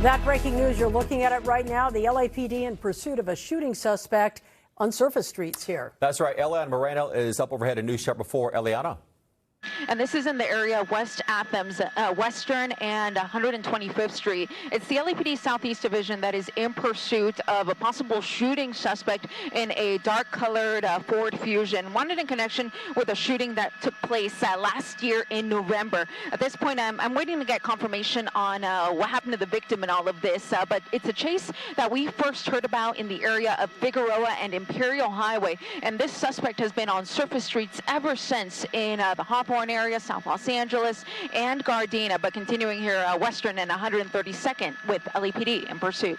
That breaking news, you're looking at it right now. The LAPD in pursuit of a shooting suspect on surface streets here. That's right. Eliana Moreno is up overhead in News Sharp 4. Eliana. And this is in the area of West Athens, Western and 125th Street. It's the LAPD Southeast Division that is in pursuit of a possible shooting suspect in a dark-colored Ford Fusion, wanted in connection with a shooting that took place last year in November. At this point, I'm waiting to get confirmation on what happened to the victim in all of this, but it's a chase that we first heard about in the area of Figueroa and Imperial Highway, and this suspect has been on surface streets ever since in the Hawthorne area, South Los Angeles, and Gardena, but continuing here Western and 132nd with LAPD in pursuit.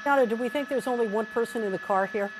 Now, do we think there's only one person in the car here?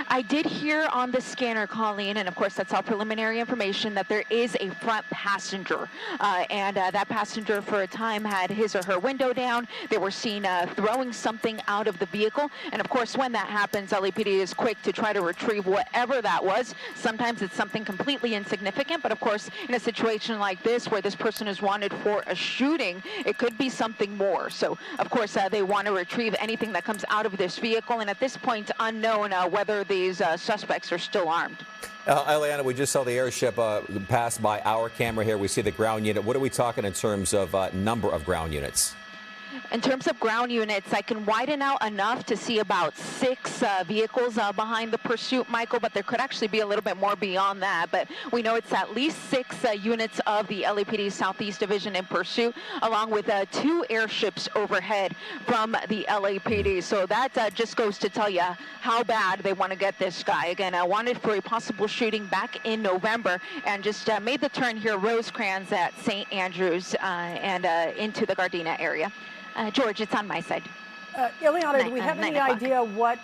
I did hear on the scanner, Colleen, and of course that's all preliminary information, that there is a front passenger. And that passenger for a time had his or her window down. They were seen throwing something out of the vehicle. And of course, when that happens, LAPD is quick to try to retrieve whatever that was. Sometimes it's something completely insignificant, but of course, in a situation like this where this person is wanted for a shooting, it could be something more. So of course, they want to retrieve anything that comes out of this vehicle. And at this point, unknown whether these suspects are still armed. Eliana, we just saw the airship pass by our camera here. We see the ground unit. What are we talking in terms of number of ground units? In terms of ground units, I can widen out enough to see about 6 vehicles behind the pursuit, Michael, but there could actually be a little bit more beyond that. But we know it's at least 6 units of the LAPD Southeast Division in pursuit, along with 2 airships overhead from the LAPD. So that just goes to tell you how bad they want to get this guy. Again, wanted for a possible shooting back in November, and just made the turn here, Rosecrans at St. Andrews and into the Gardena area. George, it's on my side. Eliana, do we have any idea what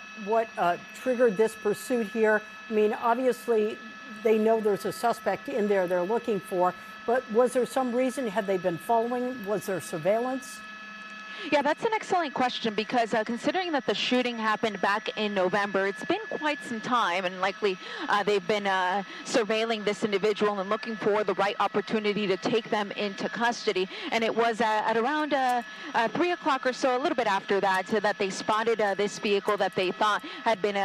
triggered this pursuit here? I mean, obviously, they know there's a suspect in there they're looking for, but was there some reason? Had they been following? Was there surveillance? Yeah, that's an excellent question, because considering that the shooting happened back in November, it's been quite some time, and likely they've been surveilling this individual and looking for the right opportunity to take them into custody. And it was at around 3 o'clock or so, a little bit after that, that they spotted this vehicle that they thought had been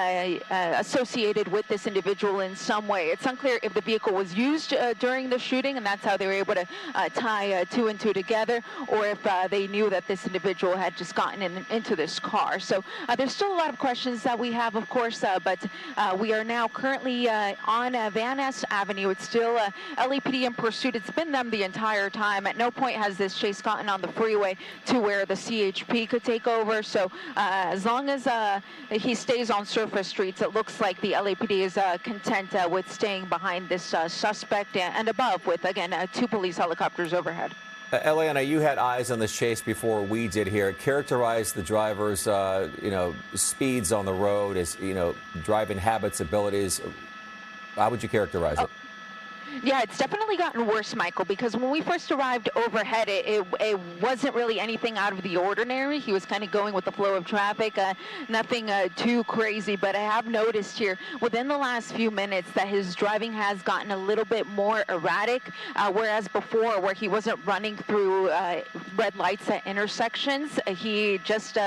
associated with this individual in some way. It's unclear if the vehicle was used during the shooting, and that's how they were able to tie 2 and 2 together, or if they knew that this individual had just gotten into this car. So there's still a lot of questions that we have, of course, but we are now currently on Van Ness Avenue. It's still LAPD in pursuit. It's been them the entire time. At no point has this chase gotten on the freeway to where the CHP could take over. So as long as he stays on surface streets, it looks like the LAPD is content with staying behind this suspect and above with, again, 2 police helicopters overhead. Eliana, you had eyes on this chase before we did here. Characterize the driver's, speeds on the road, as driving habits, abilities. How would you characterize it? Yeah, it's definitely gotten worse, Michael, because when we first arrived overhead, it wasn't really anything out of the ordinary. He was kind of going with the flow of traffic, nothing too crazy. But I have noticed here within the last few minutes that his driving has gotten a little bit more erratic, whereas before, where he wasn't running through red lights at intersections, he just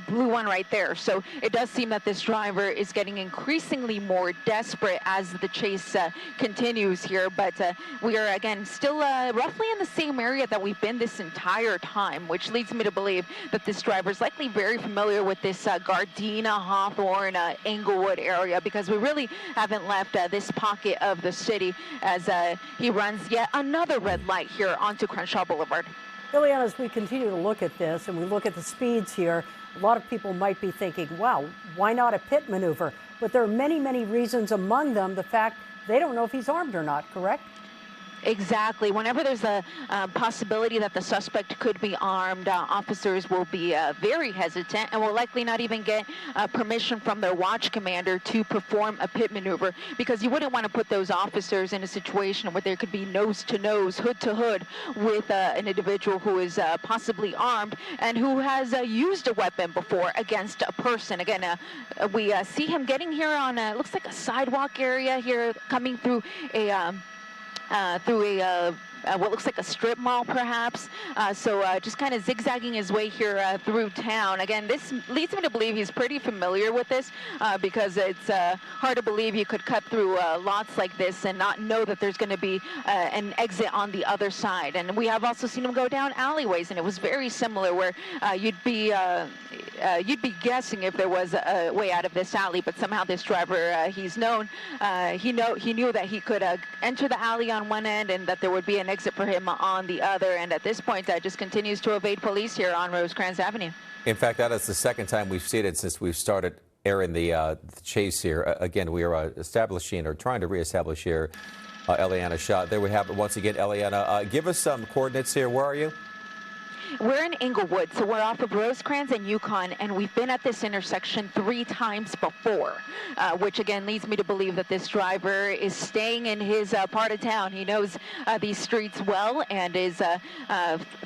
blew one right there. So it does seem that this driver is getting increasingly more desperate as the chase continues here, but we are again still roughly in the same area that we've been this entire time, which leads me to believe that this driver is likely very familiar with this Gardena, Hawthorne, Inglewood area, because we really haven't left this pocket of the city as he runs yet another red light here onto Crenshaw Boulevard. Eliana, as we continue to look at this and we look at the speeds here, a lot of people might be thinking, wow, why not a pit maneuver? But there are many, many reasons, among them the fact they don't know if he's armed or not, correct? Exactly. Whenever there's a possibility that the suspect could be armed, officers will be very hesitant and will likely not even get permission from their watch commander to perform a pit maneuver, because you wouldn't want to put those officers in a situation where there could be nose to nose, hood to hood with an individual who is possibly armed and who has used a weapon before against a person. Again, we see him getting here on looks like a sidewalk area here, coming through a what looks like a strip mall, perhaps. So just kind of zigzagging his way here through town. Again, this leads me to believe he's pretty familiar with this because it's hard to believe you could cut through lots like this and not know that there's going to be an exit on the other side. And we have also seen him go down alleyways, and it was very similar, where you'd be guessing if there was a way out of this alley, but somehow this driver, he's known, he knew that he could enter the alley on one end and that there would be an exit for him on the other. And at this point, just continues to evade police here on Rosecrans Avenue. In fact, that is the second time we've seen it since we've started airing the chase here. Again, we are establishing or trying to reestablish here Eliana shot. There we have it once again. Eliana, give us some coordinates here. Where are you? We're in Inglewood, so we're off of Rosecrans and Yukon, and we've been at this intersection 3 times before, which again leads me to believe that this driver is staying in his part of town. He knows these streets well and is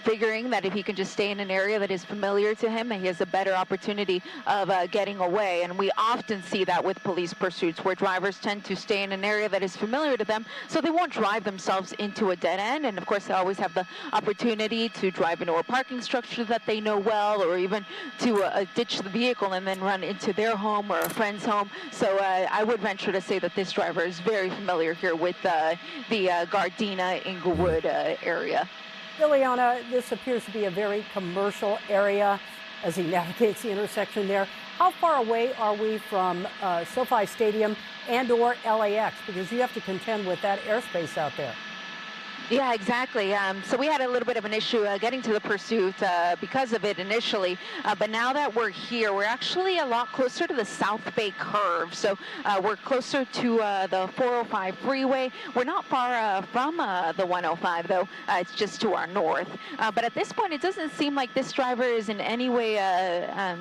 figuring that if he can just stay in an area that is familiar to him, he has a better opportunity of getting away. And we often see that with police pursuits, where drivers tend to stay in an area that is familiar to them, so they won't drive themselves into a dead end. And of course, they always have the opportunity to drive into a parking structure that they know well, or even to ditch the vehicle and then run into their home or a friend's home. So I would venture to say that this driver is very familiar here with the Gardena, Inglewood area. Ileana, this appears to be a very commercial area as he navigates the intersection there. How far away are we from SoFi Stadium and or LAX? Because you have to contend with that airspace out there. Yeah, exactly. So we had a little bit of an issue getting to the pursuit because of it initially. But now that we're here, we're actually a lot closer to the South Bay curve. So we're closer to the 405 freeway. We're not far from the 105, though. It's just to our north. But at this point, it doesn't seem like this driver is in any way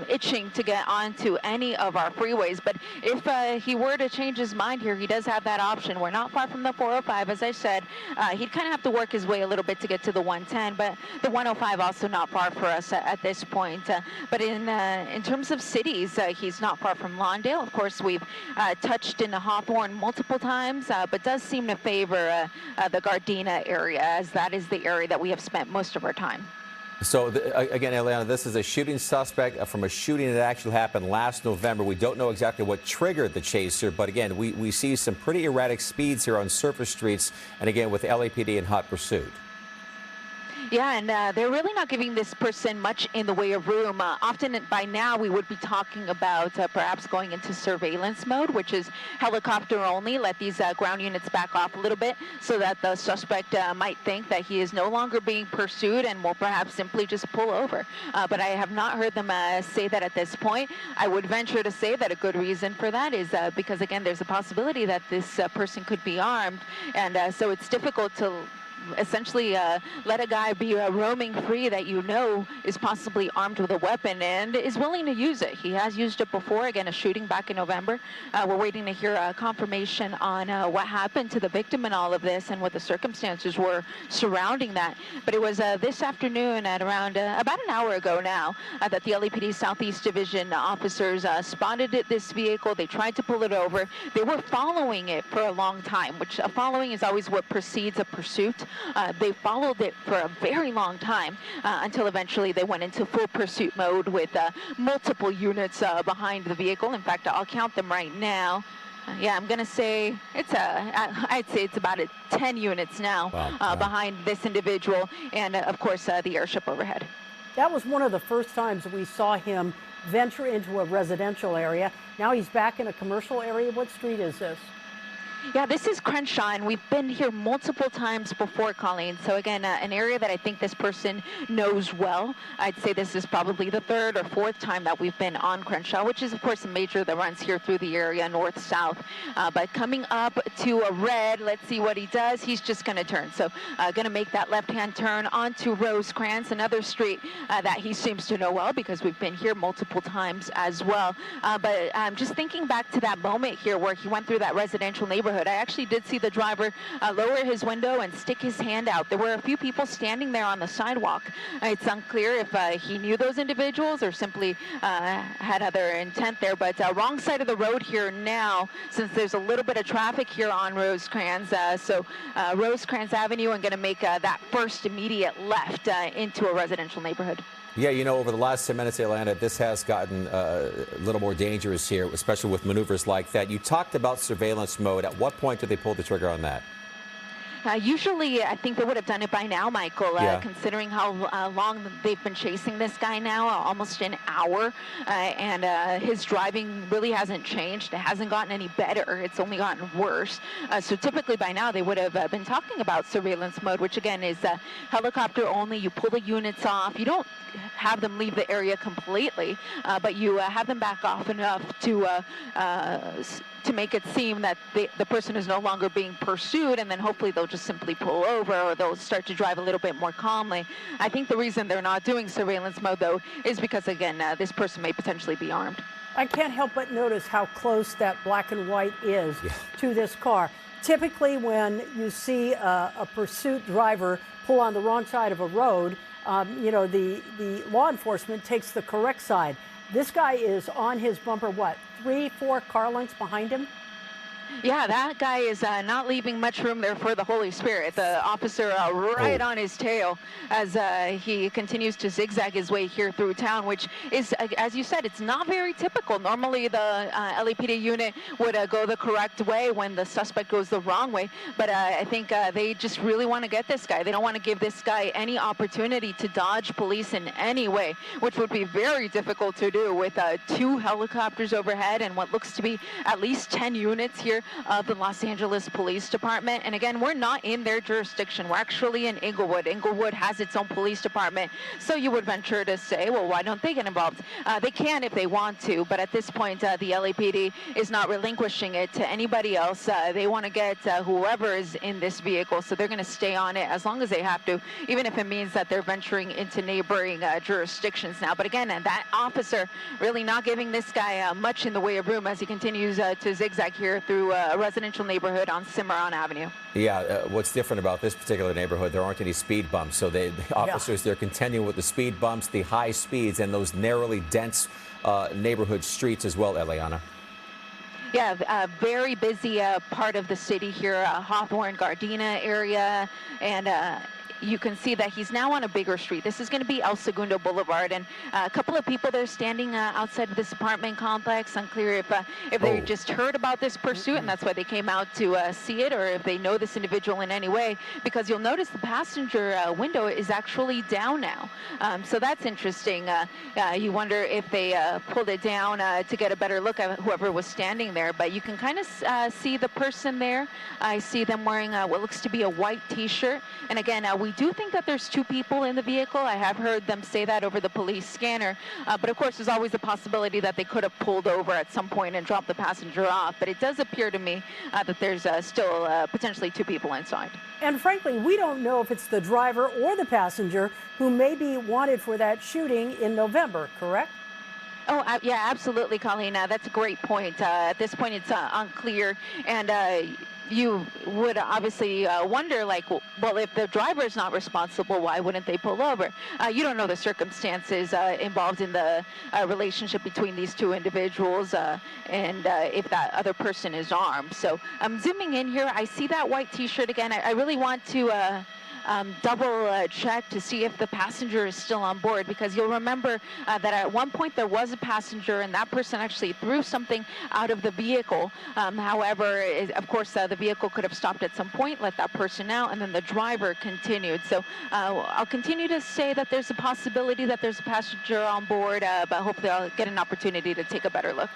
itching to get onto any of our freeways. But if he were to change his mind here, he does have that option. We're not far from the 405, as I said. He'd kind of have to work his way a little bit to get to the 110, but the 105 also not far for us at this point. But in terms of cities, he's not far from Lawndale. Of course, we've touched in Hawthorne multiple times, but does seem to favor the Gardena area, as that is the area that we have spent most of our time. So, again, Eliana, this is a shooting suspect from a shooting that actually happened last November. We don't know exactly what triggered the chase here, but again, we see some pretty erratic speeds here on surface streets, and again, with LAPD in hot pursuit. Yeah, and they're really not giving this person much in the way of room. Often by now we would be talking about perhaps going into surveillance mode, which is helicopter only. Let these ground units back off a little bit so that the suspect might think that he is no longer being pursued and will perhaps simply just pull over. But I have not heard them say that at this point. I would venture to say that a good reason for that is because, again, there's a possibility that this person could be armed. And so it's difficult to essentially let a guy be roaming free that you know is possibly armed with a weapon and is willing to use it. He has used it before, again, a shooting back in November. We're waiting to hear confirmation on what happened to the victim in all of this and what the circumstances were surrounding that. But it was this afternoon at around about an hour ago now that the LAPD Southeast Division officers spotted this vehicle. They tried to pull it over. They were following it for a long time, which following is always what precedes a pursuit. They followed it for a very long time until eventually they went into full pursuit mode with multiple units behind the vehicle. In fact, I'll count them right now. Yeah, I'm going to say I'd say it's about 10 units now behind this individual and, of course, the airship overhead. That was one of the first times we saw him venture into a residential area. Now he's back in a commercial area. What street is this? Yeah, this is Crenshaw, and we've been here multiple times before, Colleen. So again, an area that I think this person knows well. I'd say this is probably the 3rd or 4th time that we've been on Crenshaw, which is, of course, a major that runs here through the area, north-south. But coming up to a red, let's see what he does. He's just going to turn. So going to make that left-hand turn onto Rosecrans, another street that he seems to know well because we've been here multiple times as well. But just thinking back to that moment here where he went through that residential neighborhood, neighborhood. I actually did see the driver lower his window and stick his hand out. There were a few people standing there on the sidewalk. It's unclear if he knew those individuals or simply had other intent there, but wrong side of the road here now, since there's a little bit of traffic here on Rosecrans. Rosecrans Avenue, and going to make that first immediate left into a residential neighborhood. Yeah, you know, over the last 10 minutes, Atlanta, this has gotten a little more dangerous here, especially with maneuvers like that. You talked about surveillance mode. At what point do they pull the trigger on that? Usually, I think they would have done it by now, Michael, considering how long they've been chasing this guy now, almost an hour, and his driving really hasn't changed. It hasn't gotten any better. It's only gotten worse. So typically by now, they would have been talking about surveillance mode, which again is helicopter only. You pull the units off. You don't have them leave the area completely, but you have them back off enough to make it seem that the person is no longer being pursued, and then hopefully they'll just simply pull over, or they'll start to drive a little bit more calmly. I think the reason they're not doing surveillance mode, though, is because, again, this person may potentially be armed. I can't help but notice how close that black and white is to this car. Typically, when you see a pursuit driver pull on the wrong side of a road, you know, the law enforcement takes the correct side. This guy is on his bumper, what, 3-4 car lengths behind him? Yeah, that guy is not leaving much room there for the Holy Spirit. The officer right on his tail as he continues to zigzag his way here through town, which is, as you said, it's not very typical. Normally, the LAPD unit would go the correct way when the suspect goes the wrong way. But I think they just really want to get this guy. They don't want to give this guy any opportunity to dodge police in any way, which would be very difficult to do with 2 helicopters overhead and what looks to be at least 10 units here of the Los Angeles Police Department. And again, we're not in their jurisdiction. We're actually in Inglewood. Inglewood has its own police department. So you would venture to say, well, why don't they get involved? They can if they want to, but at this point, the LAPD is not relinquishing it to anybody else. They want to get whoever is in this vehicle, so they're going to stay on it as long as they have to, even if it means that they're venturing into neighboring jurisdictions now. But again, that officer really not giving this guy much in the way of room as he continues to zigzag here through a residential neighborhood on Cimarron Avenue. Yeah, what's different about this particular neighborhood, there aren't any speed bumps. So the officers, they're contending with the speed bumps, the high speeds, and those narrowly dense neighborhood streets as well, Eliana. Yeah, a very busy part of the city here, Hawthorne, Gardena area, and you can see that he's now on a bigger street. This is going to be El Segundo Boulevard, and a couple of people there standing outside of this apartment complex. Unclear if they just heard about this pursuit and that's why they came out to see it, or if they know this individual in any way, because you'll notice the passenger window is actually down now. So that's interesting. You wonder if they pulled it down to get a better look at whoever was standing there, but you can kind of see the person there. I see them wearing what looks to be a white T-shirt, and again, we do think that there's 2 people in the vehicle. I have heard them say that over the police scanner. But of course, there's always the possibility that they could have pulled over at some point and dropped the passenger off. But it does appear to me that there's still potentially 2 people inside. And frankly, we don't know if it's the driver or the passenger who may be wanted for that shooting in November, correct? Oh, yeah, absolutely, Colleen. That's a great point. At this point, it's unclear. And you would obviously wonder, like, well, if the driver is not responsible, why wouldn't they pull over? You don't know the circumstances involved in the relationship between these 2 individuals and if that other person is armed. So I'm zooming in here. I see that white T-shirt again. I really want to double check to see if the passenger is still on board, because you'll remember that at one point there was a passenger and that person actually threw something out of the vehicle. However, of course, the vehicle could have stopped at some point, let that person out, and then the driver continued. So I'll continue to say that there's a possibility that there's a passenger on board, but hopefully I'll get an opportunity to take a better look.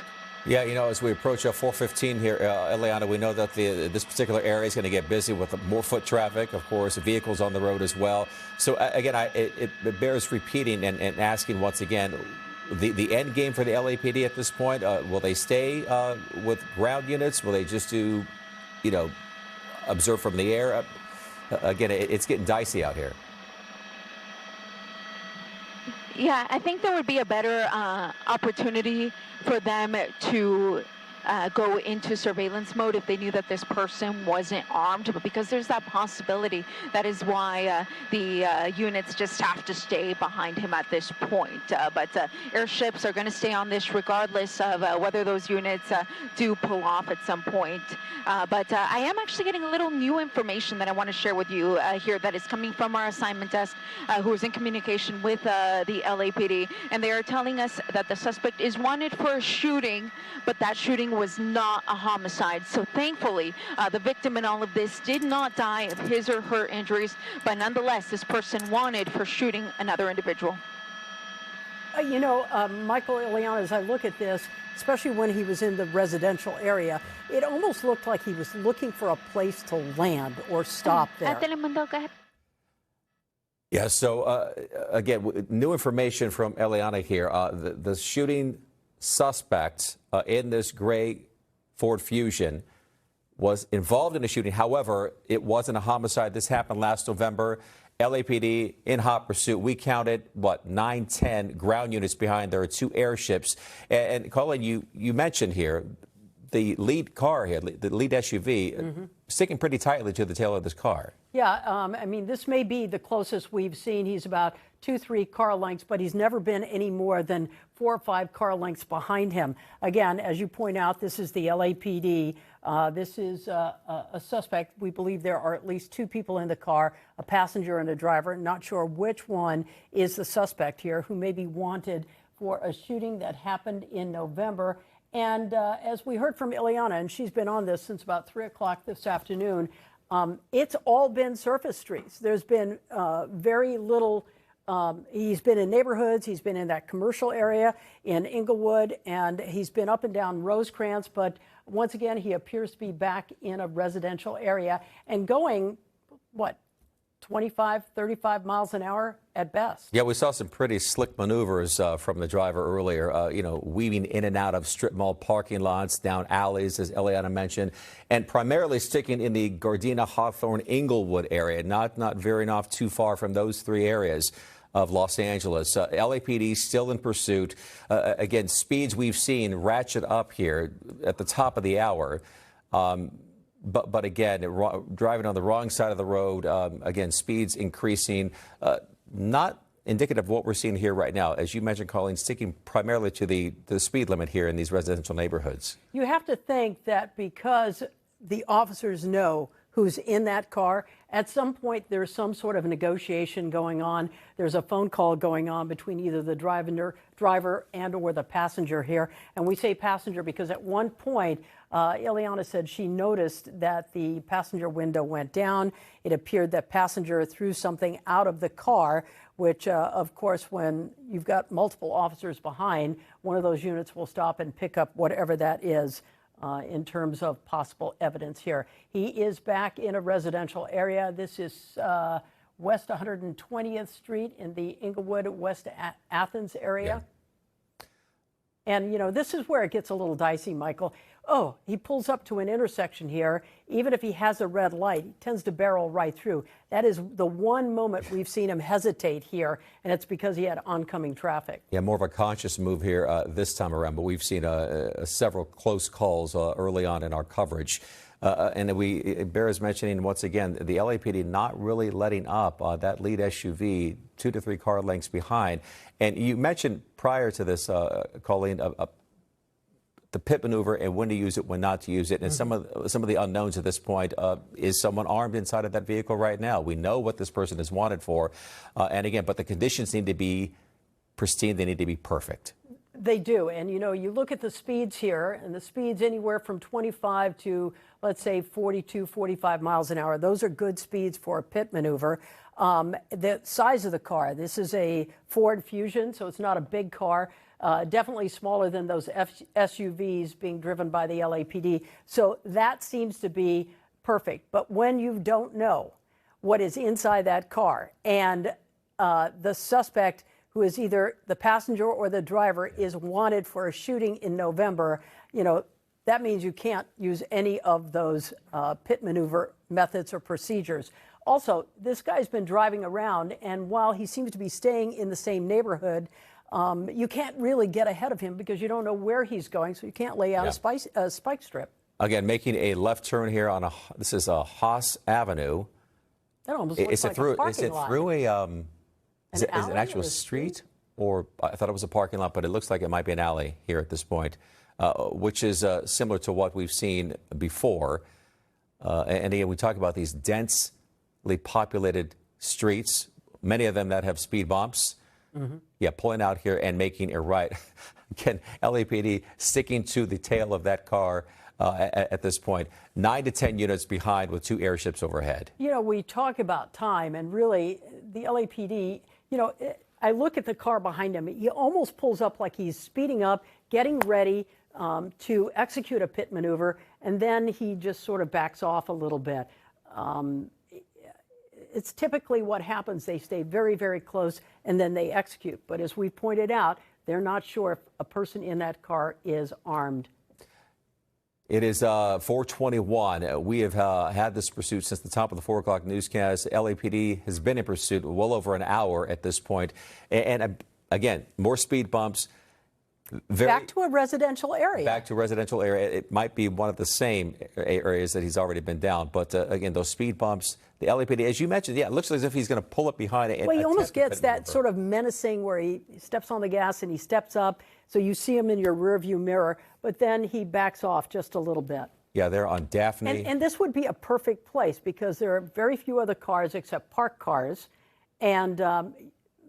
Yeah, you know, as we approach 4:15 here, Eliana, we know that this particular area is going to get busy with more foot traffic, of course, vehicles on the road as well. So, again, it bears repeating and asking once again, the end game for the LAPD at this point, will they stay with ground units? Will they just do, you know, observe from the air? Again, it's getting dicey out here. Yeah, I think there would be a better opportunity for them to go into surveillance mode if they knew that this person wasn't armed. But because there's that possibility, that is why the units just have to stay behind him at this point. But airships are going to stay on this regardless of whether those units do pull off at some point. But I am actually getting a little new information that I want to share with you here that is coming from our assignment desk, who is in communication with the LAPD, and they are telling us that the suspect is wanted for a shooting, but that shooting was not a homicide. So thankfully, the victim in all of this did not die of his or her injuries, but nonetheless, this person wanted for shooting another individual. Michael, Ileana, as I look at this, especially when he was in the residential area, it almost looked like he was looking for a place to land or stop there. Telemundo, go ahead. Yeah, so again, new information from Ileana here. The shooting suspect in this gray Ford Fusion was involved in a shooting. However, it wasn't a homicide. This happened last November. LAPD in hot pursuit. We counted, 9, 10 ground units behind. There are 2 airships. And Colin, you mentioned here the lead car here, the lead SUV, sticking pretty tightly to the tail of this car. Yeah, I mean, this may be the closest we've seen. He's about 2-3 car lengths, but he's never been any more than 4 or 5 car lengths behind him. Again, as you point out, this is the LAPD. This is a suspect. We believe there are at least 2 people in the car, a passenger and a driver. Not sure which one is the suspect here, who may be wanted for a shooting that happened in November. And as we heard from Ileana, and she's been on this since about 3 o'clock this afternoon, it's all been surface streets. There's been very little. He's been in neighborhoods. He's been in that commercial area in Inglewood, and he's been up and down Rosecrans. But once again, he appears to be back in a residential area and going, 25, 35 miles an hour at best. Yeah, we saw some pretty slick maneuvers from the driver earlier, weaving in and out of strip mall parking lots, down alleys, as Ileana mentioned, and primarily sticking in the Gardena, Hawthorne, Inglewood area, not veering off too far from those 3 areas of Los Angeles. LAPD still in pursuit. Again, speeds we've seen ratchet up here at the top of the hour. But again, driving on the wrong side of the road, again, speeds increasing, not indicative of what we're seeing here right now. As you mentioned, Colleen, sticking primarily to the speed limit here in these residential neighborhoods. You have to think that because the officers know who's in that car, at some point there's some sort of negotiation going on. There's a phone call going on between either the driver and or the passenger here. And we say passenger because at one point, Ileana said she noticed that the passenger window went down. It appeared that passenger threw something out of the car, which, of course, when you've got multiple officers behind, one of those units will stop and pick up whatever that is in terms of possible evidence here. He is back in a residential area. This is West 120th Street in the Inglewood, West Athens area. Yeah. And, this is where it gets a little dicey, Michael. Oh, he pulls up to an intersection here. Even if he has a red light, he tends to barrel right through. That is the one moment we've seen him hesitate here, and it's because he had oncoming traffic. Yeah, more of a conscious move here this time around, but we've seen several close calls early on in our coverage. And it bears mentioning, once again, the LAPD not really letting up that lead SUV 2 to 3 car lengths behind. And you mentioned prior to this, Colleen, the pit maneuver and when to use it, when not to use it. And some of the unknowns at this point, is someone armed inside of that vehicle right now? We know what this person is wanted for. And again, but the conditions need to be pristine. They need to be perfect. They do. And, you look at the speeds here, and the speeds anywhere from 25 to, let's say, 42, 45 miles an hour. Those are good speeds for a pit maneuver. The size of the car, this is a Ford Fusion, so it's not a big car. Definitely smaller than those SUVs being driven by the LAPD. So that seems to be perfect. But when you don't know what is inside that car and the suspect, who is either the passenger or the driver, is wanted for a shooting in November, that means you can't use any of those pit maneuver methods or procedures. Also, this guy's been driving around, and while he seems to be staying in the same neighborhood, you can't really get ahead of him because you don't know where he's going, so you can't lay out a spike strip. Again, making a left turn here on this is a Haas Avenue. That almost looks like a parking lot. Through a, is it an actual street? Or I thought it was a parking lot, but it looks like it might be an alley here at this point, which is similar to what we've seen before. And again, we talk about these densely populated streets, many of them that have speed bumps. Yeah, pulling out here and making a right. Again, LAPD sticking to the tail of that car at this point. 9 to 10 units behind with 2 airships overhead. You know, we talk about time, and really, the LAPD, you know, I look at the car behind him. He almost pulls up like he's speeding up, getting ready to execute a pit maneuver, and then he just sort of backs off a little bit. It's typically what happens. They stay very, very close, and then they execute. But as we pointed out, they're not sure if a person in that car is armed. It is 4:21. We have had this pursuit since the top of the 4 o'clock newscast. LAPD has been in pursuit well over an hour at this point. And again, more speed bumps. Back to a residential area. Back to a residential area. It might be one of the same areas that he's already been down. But again, those speed bumps, the LAPD, as you mentioned, yeah, it looks as if he's going to pull up behind it. Well, he almost gets that sort of menacing where he steps on the gas and he steps up. So you see him in your rearview mirror, but then he backs off just a little bit. Yeah, they're on Daphne. And this would be a perfect place because there are very few other cars except parked cars. And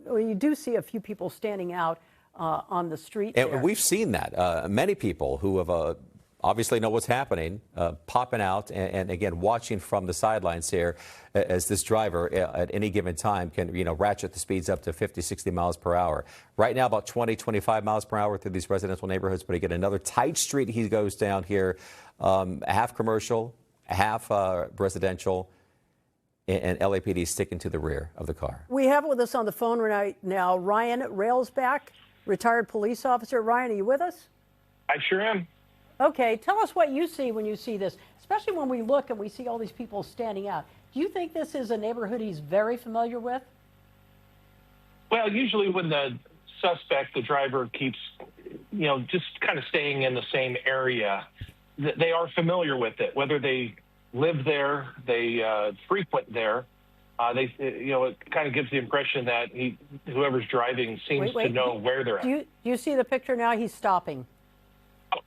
you do see a few people standing out on the street. And we've seen that. Many people who have obviously know what's happening, popping out and again, watching from the sidelines here as this driver at any given time can, ratchet the speeds up to 50, 60 miles per hour. Right now, about 20, 25 miles per hour through these residential neighborhoods. But again, another tight street he goes down here, half commercial, half residential. And LAPD sticking to the rear of the car. We have with us on the phone right now Ryan Railsback, retired police officer. Ryan, are you with us? I sure am. Okay, tell us what you see when you see this, especially when we look and we see all these people standing out. Do you think this is a neighborhood he's very familiar with? Well, usually when the suspect, the driver, keeps, just kind of staying in the same area, they are familiar with it. Whether they live there, they frequent there. It kind of gives the impression that whoever's driving seems to know where they're at. Do you see the picture now? He's stopping. Oh.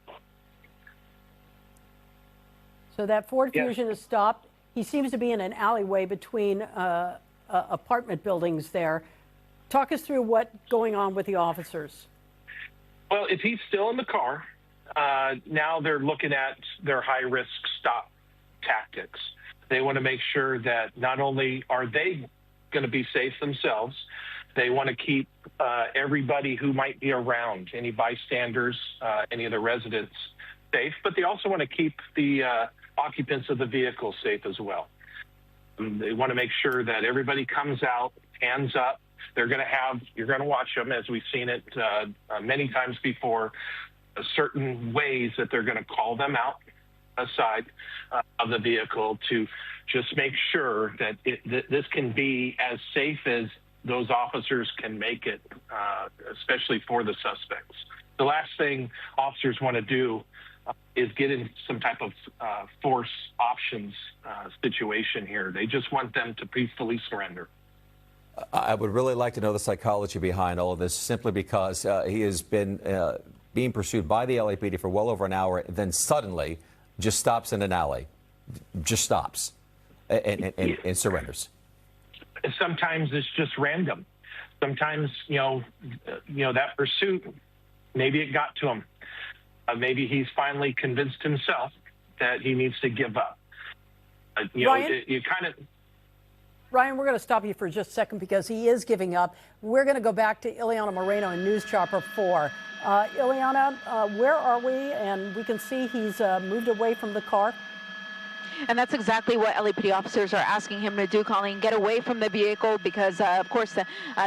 So that Ford Fusion is stopped. He seems to be in an alleyway between apartment buildings there. Talk us through what's going on with the officers. Well, if he's still in the car, now they're looking at their high-risk stop tactics. They want to make sure that not only are they going to be safe themselves, they want to keep everybody who might be around, any bystanders, any of the residents safe, but they also want to keep the occupants of the vehicle safe as well. They want to make sure that everybody comes out, hands up. You're going to watch them, as we've seen it many times before, certain ways that they're going to call them out aside of the vehicle to just make sure that this can be as safe as those officers can make it, especially for the suspects. The last thing officers want to do is get in some type of force options situation here. They just want them to peacefully surrender. I would really like to know the psychology behind all of this, simply because he has been being pursued by the LAPD for well over an hour, then suddenly just stops in an alley, just stops and surrenders. Sometimes it's just random. Sometimes, that pursuit, maybe it got to him. Maybe he's finally convinced himself that he needs to give up. Ryan, we're going to stop you for just a second because he is giving up. We're going to go back to Ileana Moreno in News Chopper 4. Ileana, where are we? And we can see he's moved away from the car. And that's exactly what LAPD officers are asking him to do, Colleen. Get away from the vehicle because, of course,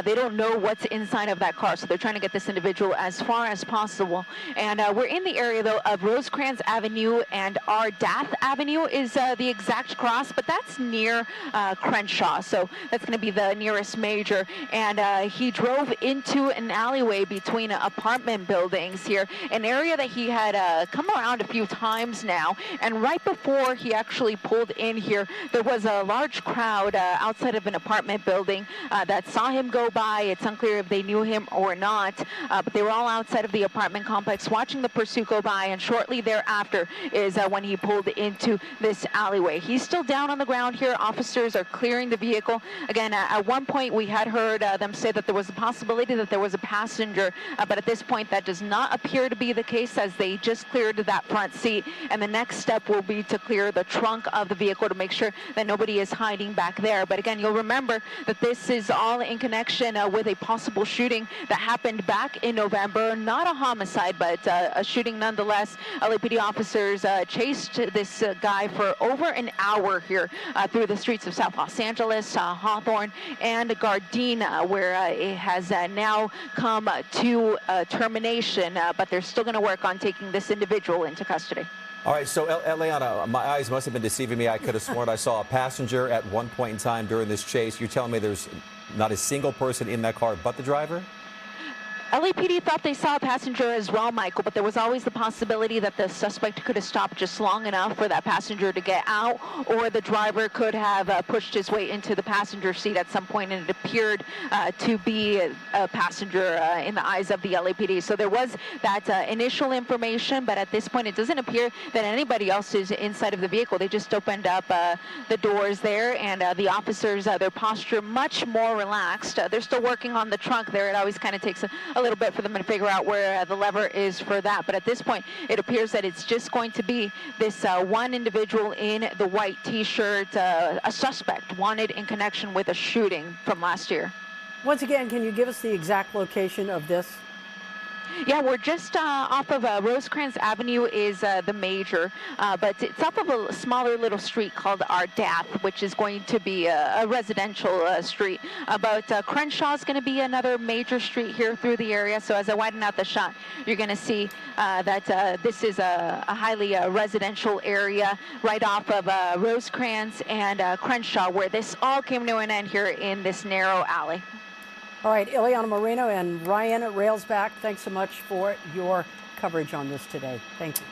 they don't know what's inside of that car. So they're trying to get this individual as far as possible. And we're in the area, though, of Rosecrans Avenue and Ardath Avenue is the exact cross, but that's near Crenshaw. So that's going to be the nearest major. And he drove into an alleyway between apartment buildings here, an area that he had come around a few times now. And right before he actually pulled in here, there was a large crowd outside of an apartment building that saw him go by. It's unclear if they knew him or not, but they were all outside of the apartment complex watching the pursuit go by, and shortly thereafter is when he pulled into this alleyway. He's still down on the ground here. Officers are clearing the vehicle. Again, at one point we had heard them say that there was a possibility that there was a passenger, but at this point that does not appear to be the case, as they just cleared that front seat, and the next step will be to clear the trunk of the vehicle to make sure that nobody is hiding back there. But again, you'll remember that this is all in connection with a possible shooting that happened back in November. Not a homicide, but a shooting nonetheless. LAPD officers chased this guy for over an hour here through the streets of South Los Angeles, Hawthorne, and Gardena, where it has now come to termination, but they're still going to work on taking this individual into custody. All right, so Eliana, my eyes must have been deceiving me. I could have sworn I saw a passenger at one point in time during this chase. You're telling me there's not a single person in that car but the driver? LAPD thought they saw a passenger as well, Michael, but there was always the possibility that the suspect could have stopped just long enough for that passenger to get out, or the driver could have pushed his way into the passenger seat at some point, and it appeared to be a passenger in the eyes of the LAPD. So there was that initial information, but at this point it doesn't appear that anybody else is inside of the vehicle. They just opened up the doors there, and the officers, their posture much more relaxed. They're still working on the trunk there. It always kind of takes a little bit for them to figure out where the lever is for that. But at this point, it appears that it's just going to be this one individual in the white T-shirt, a suspect wanted in connection with a shooting from last year. Once again, can you give us the exact location of this? Yeah, we're just off of Rosecrans Avenue is the major, but it's off of a smaller little street called Ardath, which is going to be a residential street. But Crenshaw is going to be another major street here through the area. So as I widen out the shot, you're going to see that this is a highly residential area right off of Rosecrans and Crenshaw, where this all came to an end here in this narrow alley. All right, Ileana Moreno and Ryan Railsback, thanks so much for your coverage on this today. Thank you.